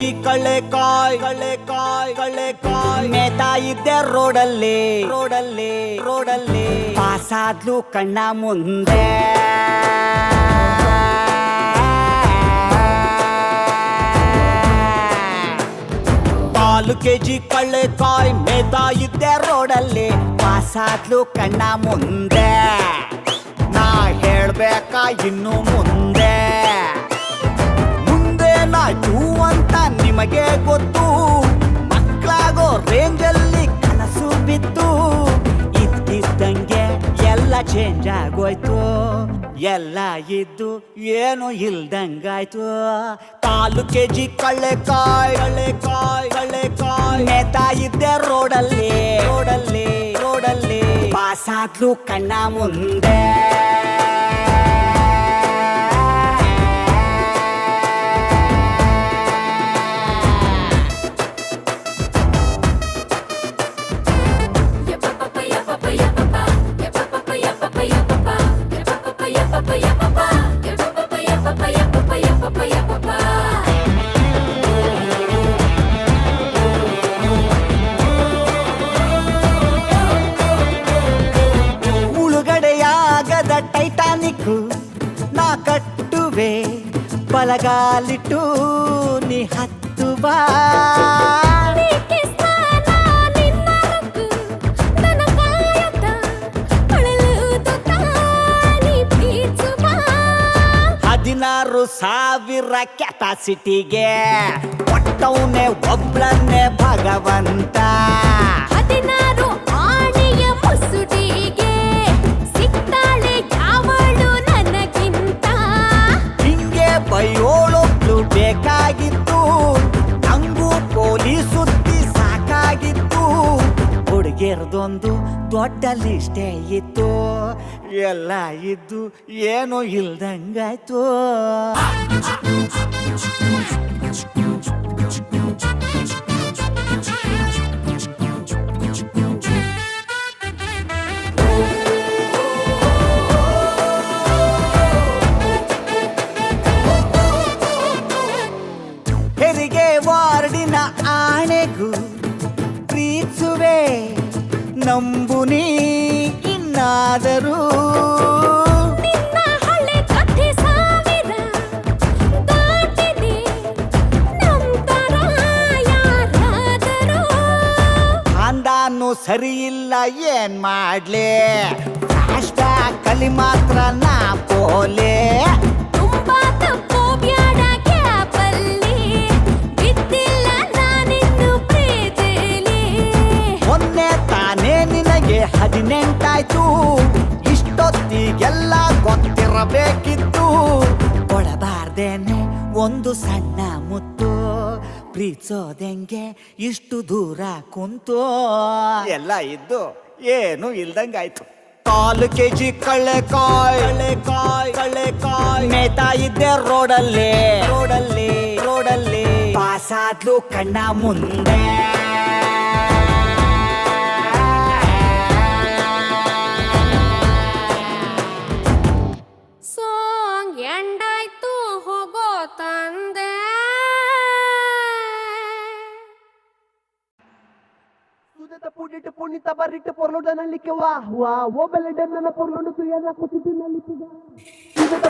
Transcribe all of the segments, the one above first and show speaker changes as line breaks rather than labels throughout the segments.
ಕಳ್ಳೆಕಾಯ್ ಕಳ್ಳೆಕಾಯ್ ಕಳ್ಳೆಕಾಯ್ ಮೇತಾ ಇದ್ದೆ ರೋಡಲ್ಲಿ ಪಾಸಾದ್ಲು ಕಣ್ಣ ಮುಂದೆ ಕಾಲು ಕೆಜಿ ಕಳ್ಳೆಕಾಯ್ ಮೇತಾ ಇದ್ದೆ ರೋಡಲ್ಲಿ ಪಾಸಾದ್ಲು ಕಣ್ಣ ಮುಂದೆ ನಾ ಹೇಳ್ಬೇಕಾ ಇನ್ನು ಮುಂದೆ ನಾಚು ಅಂತ ನಿಮಗೆ ಗೊತ್ತು ಮಕ್ಕಳಾಗೋ ರೇಂಜಲ್ಲಿ ಕನಸು ಬಿತ್ತು ಇದ್ದಿದ್ದಂಗೆ ಎಲ್ಲ ಚೇಂಜ್ ಆಗೋಯ್ತು ಎಲ್ಲ ಇದ್ದು ಏನು ಇಲ್ದಂಗಾಯ್ತು ಕಾಲು ಕೆಜಿ ಕಳ್ಳೆಕಾಯ್ ಮೇತಾ ಇದ್ದೆ ರೋಡಲ್ಲಿ ಪಾಸಾದ್ಲು ಕಣ್ಣ ಮುಂದೆ ಮುಳುಗಡೆಯಾಗದ ಟೈಟಾನಿಕ್ ನಾ ಕಟ್ಟುವೆ ಬಲಗಾಲಿಟ್ಟು ನೀ ಹತ್ತು ಬಾ ಹದಿನಾರು ಸಾವಿರ ಕೆಪಾಸಿಟಿಗೆ ಒಟ್ಟವನೇ ಒಬ್ಳನ್ನೇ ಭಗವಂತ
16 ಆಣೆಯ ಮುಸುಡಿಗೆ ಸಿಗ್ತಾಳೆ ಯಾವಳು ನನಗಿಂತ
ಹಿಂಗೆ ಬಯೋಳೊಬ್ಳು ಬೇಕಾಗಿತ್ತು ನಂಗೂ ಪೊಲೀಸ್ ಸುದ್ದಿ ಸಾಕಾಗಿತ್ತು ಹುಡುಗಿರ್ದೊಂದು ದೊಡ್ಡ ಲಿಸ್ಟೇ ಇತ್ತು ಎಲ್ಲ ಇದ್ದು ಏನು ಇಲ್ದಂಗಾಯ್ತು ಹೆರಿಗೆ ವಾರ್ಡಿನ ಆಣೆಗೂ ಪ್ರೀತಿಸುವೆ ನಂಬು ನೀ ಇನ್ನಾದರೂ
ನಿನ್ನ ಹಳೆ ಕಥೆ ಸಾವಿರ ದಾಟಿದೆ ನಂತರ ಯಾರಾದರೂ
ಅಂದಾನು ಸರಿ ಇಲ್ಲ ಏನ್ ಮಾಡ್ಲಿ ಫ್ಲಾಶ್ ಬ್ಯಾಕ್ ಅಲ್ಲಿ ಮಾತ್ರ ನಾ ಪೋಲೆ
ತುಂಬಾ ತಪ್ಪು ಬ್ಯಾಡ ಗ್ಯಾಪಲ್ಲಿ ಬಿದ್ದಿಲ್ಲ ನಾನಿನ್ನು ಪ್ರೀತಿಲಿ
ಮೊನ್ನೆ ತಾನೇ ನಿನಗೆ 18 ಆಯ್ತು ಇಷ್ಟೊತ್ತಿಗೆಲ್ಲ ಗೊತ್ತಿರಬೇಕಿತ್ತು ಕೊಡಬಾರ್ದೇನೆ ಒಂದು ಸಣ್ಣ ಮುತ್ತು ಪ್ರೀತಿಸೋದೆಂಗೆ ಇಷ್ಟು ದೂರ ಕುಂತು ಎಲ್ಲ ಇದ್ದು ಏನು ಇಲ್ದಂಗಾಯ್ತು ಕಾಲು ಕೆಜಿ ಕಳ್ಳೆಕಾಯ್ ಮೇತಾ ಇದ್ದೆ ರೋಡಲ್ಲಿ ಪಾಸಾದ್ಲು ಕಣ್ಣ ಮುಂದೆ
ಸಾಂಗ್ ಎಂಡಾಯ್ತು ಹೋಗೋ ತಂದೆ
Pudite punita barrite por lo danali que va o beledana por lo no tuya la cosita lipuga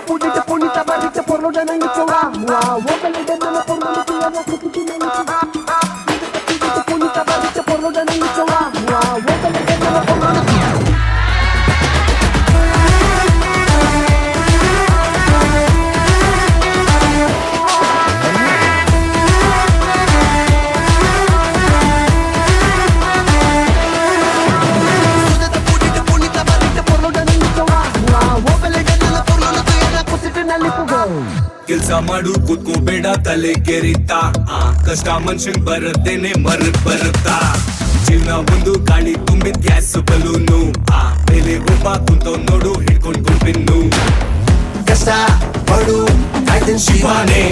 Pudite punita barrite por lo danali que va o beledana por lo no tuya la cosita lipuga Pudite punita barrite por lo danali que va o beledana por lo no
ಕೆಲ್ಸ ಮಾಡು ಕೂತ್ಕೋಬೇಡ ತಲೆ ಕೆರಿತಾ ಕಷ್ಟ ಮನುಷ್ಯನ್ ಬರದೇನೆ ಬರುತ್ತಾ ಜೀವನ ಒಂದು ಗಾಳಿ ತುಂಬಿದ gas balloon ಮೇಲೆ ಒಬ್ಬ ಕುಂತವ್ ನೋಡು ಹಿಡ್ಕೊಂಡ್ ಗುಂಪಿನ್ನು ಕಷ್ಟ ಪಡು ಕಾಯ್ತನ್ ಶಿವಾನೆ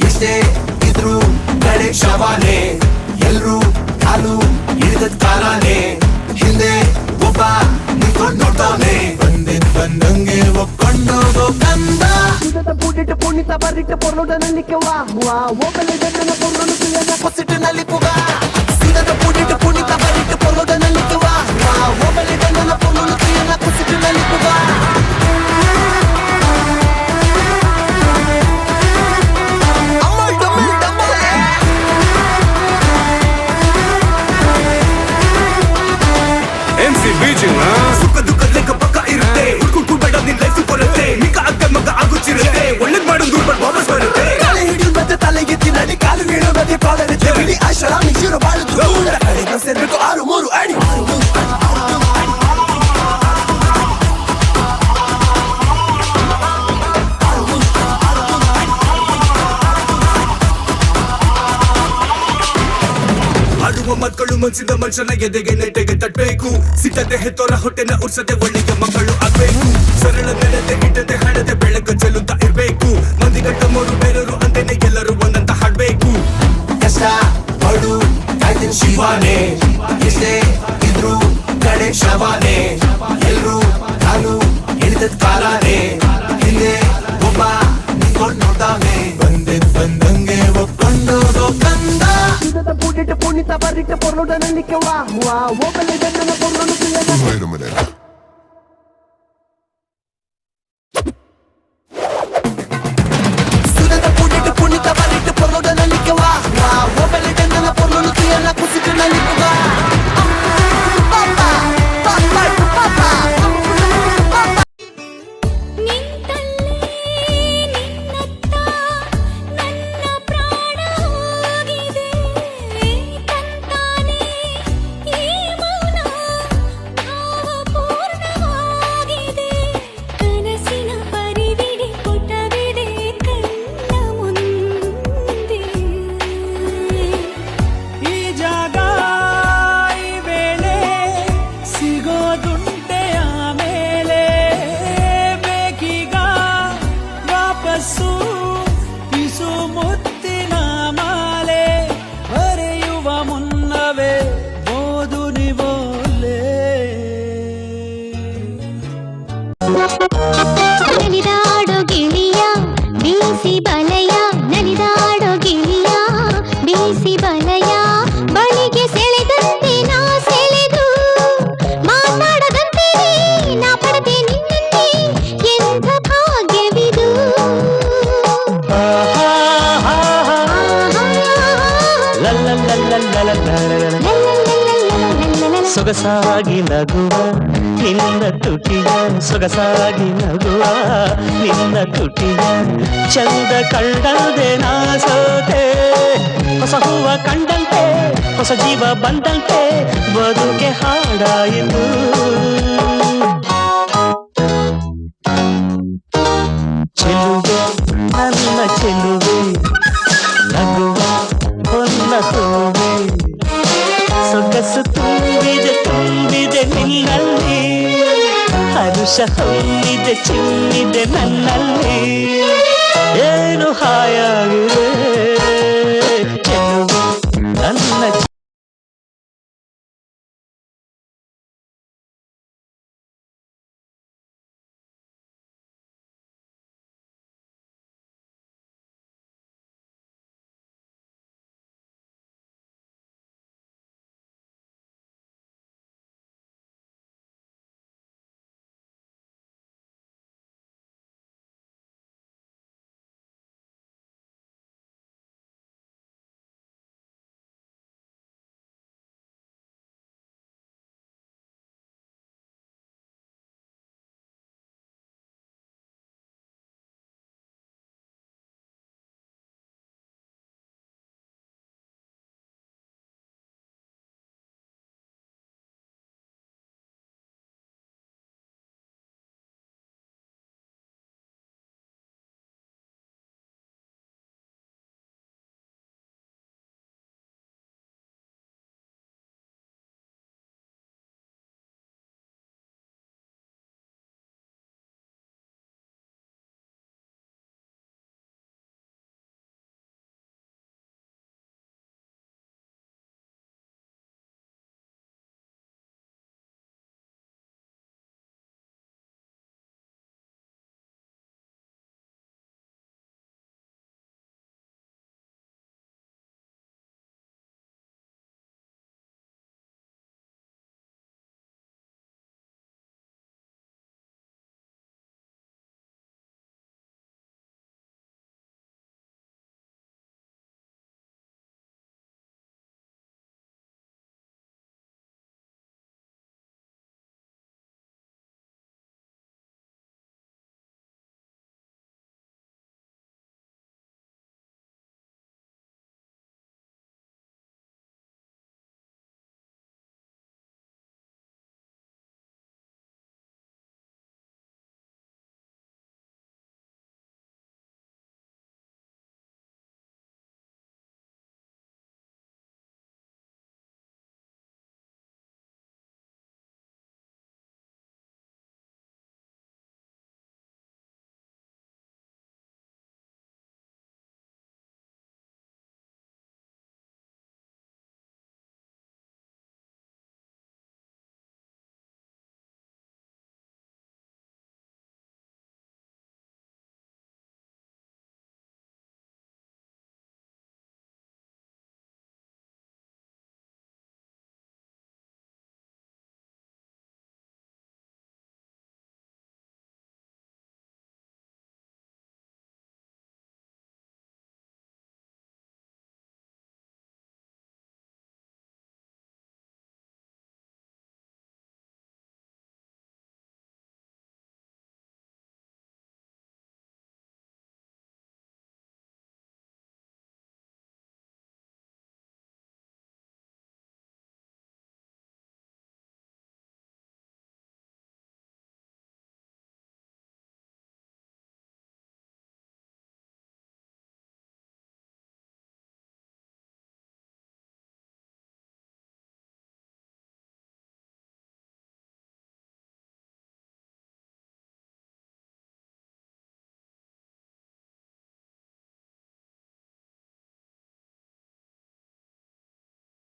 ಎಷ್ಟೇ ಇದ್ರು ಕಡೆ ಶವಾನೆ ಎಲ್ರು ಕಾಲು ಹಿಡಿದದ್ ಕಾಲಾನೆ ಹಿಂದೆ ಒಬ್ಬ ನಿಂತ್ಕೊಂಡ್ ನೋಡ್ತಾನೆ ಬಂದಂಗೆ ಒಪ್ಕೊಂಡೋಗೋ ಕಂದ
Pudite punita barrite por lo danali que va o beledana por lo no ಕಾಲರಿದ್ದೆ ಬಿಡಿ ಐಷಾರಾಮಿ ಜೀರೋ ಬಾಳುದು ದೂರ ಕಡೆಗೆ ಸೇರ್ಬೇಕು 6-3 ಅಡಿ
ಆಡುವ ಮಕ್ಕಳು ಮನ್ಸಿದ ಮನುಷ್ಯನ ಎದೆಗೆ ನೆಟ್ಟೆಗೆ ತಟ್ಟಬೇಕು ಸಿಟ್ಟತೆ ಹೆತ್ತೋರ ಹೊಟ್ಟೆನ ಉರ್ಸದೆ ಒಳ್ಳೆಯ ಮಕ್ಕಳು ಆಗ್ಬೇಕು ಸರಳ ನೆಲತೆ ಇಟ್ಟತೆ ಹಣತೆ ಬೆಳಕು ಚೆಲ್ಲುತ್ತಾ ಇರ್ಬೇಕು ಮಂದಿಗಟ್ಟ ಮೂರು ಬೇರೆಯವರು ಅಂತೇನೆ ಎಲ್ಲರೂ ಒಂದಂತ ಹಾಡ್ಬೇಕು
ಕಷ್ಟ ಪಡು ಕಾಯ್ತಿನ್ ಶಿವಾನೆ ಎಷ್ಟೇ ಇದ್ರು ಕಡೆ ಶವಾನೆ ಎಲ್ರು ನಾನು ಹಿಡಿದದ್ ಕಾಲಾನೆ ಹಿಂದೆ ಒಬ್ಬ ನಿಂತ್ಕೊಂಡ್ ನೋಡ್ತಾನೆ ಬಂದಂಗೆ ಒಪ್ಕೊಂಡೋಗೋ ಕಂದ ಪೂಡಿಟ್ಟು ಪುಣ್ಣಿತ ಬರಿಟ್ಟು ಪೊರ್ಲುಡನಲ್ಲಿಕ್ಕೆ ವಾ ವಾ ಒಬ್ಬಲೆ ನನ್ನ ಪೊರ್ಲುಡು
Wait a minute.
ಸುದದ ಪೂಡಿಟ್ಟು ಪುಣ್ಣಿತ ಬರಿಟ್ಟು ಪೊರ್ಲುಡನಲ್ಲಿಕ್ಕೆ ವಾ ವಾ ಒಬ್ಬಲೆ ನನ್ನ ಪೊರ್ಲುಡು ತುಯನ ಕುಸಿಟಿನಲ್ಲಿಕ್ಕೆ ವಾ
ನಿಂತಲ್ಲೇ ನಿನ್ನತ್ತ ನನ್ನ ಪ್ರಾಣ ಹೋಗಿದೆ ತಂತಾನೆ ಈ ಮೌನ ಭಾವಪೂರ್ಣವಾಗಿದೆ ಕನಸಿನ ಪರಿವಿಡಿ ಪುಟವಿದೆ ಕಣ್ಣ ಮುಂದೆ
ಈ ಜಾಗ ಈ ವೇಳೆ ಸಿಗೋದುಂಟೆ ಆಮೇಲೆ ಬೇಕೀಗ ವಾಪಸ್ಸು ಪಿಸು ಮುತ್ತಿನ ಮಾಲೆ ಬರೆಯುವ ಮುನ್ನವೇ ಓದು ನಿವೋಲೆ
ನಲಿದಾಡೋ ಗಿಳಿಯ ಬೀಸಿ ಬಲಯ ನಲಿದಾಡೋ ಗಿಳಿಯ ಬೀಸಿ ಬಲಯ ಬಳಿಗೆ ಸೆಳೆದಂತೆ ನಾ ಸೆಳೆದು ಮಾತಾಡದಂತೆ ನಾ ಪಡೆದೆ ನಿನ್ನಲ್ಲಿ ಎಂಥ ಭಾಗ್ಯವಿದು
ಸೊಗಸಾಗಿ ನಗುವ ನಿನ್ನ ತುಟಿಯ ಸೊಗಸಾಗಿ ನಗುವ ನಿನ್ನ ತುಟಿಯ ಚಂದ ಕಂಡಂತೆ ನಾ ಸೋತೆ ಹೊಸ ಹೂವ ಕಂಡಂತೆ ಹೊಸ ಜೀವ ಬಂದಂತೆ ಬದುಕೆ ಹಾಡಾಯಿತು ಚೆಲುವೆ ನನ್ನ ಚೆಲುವೆ ನಗುವ ಹೊನ್ನ ಹೂವೆ ಸೊಗಸು ತುಂಬಿದೆ ನಿನ್ನಲ್ಲಿ ಹರುಷ ಹೊಮ್ಮಿದೆ ಚಿಮ್ಮಿದೆ ನನ್ನಲ್ಲಿ ಏನು ಹಾಯಾಗಿದೆ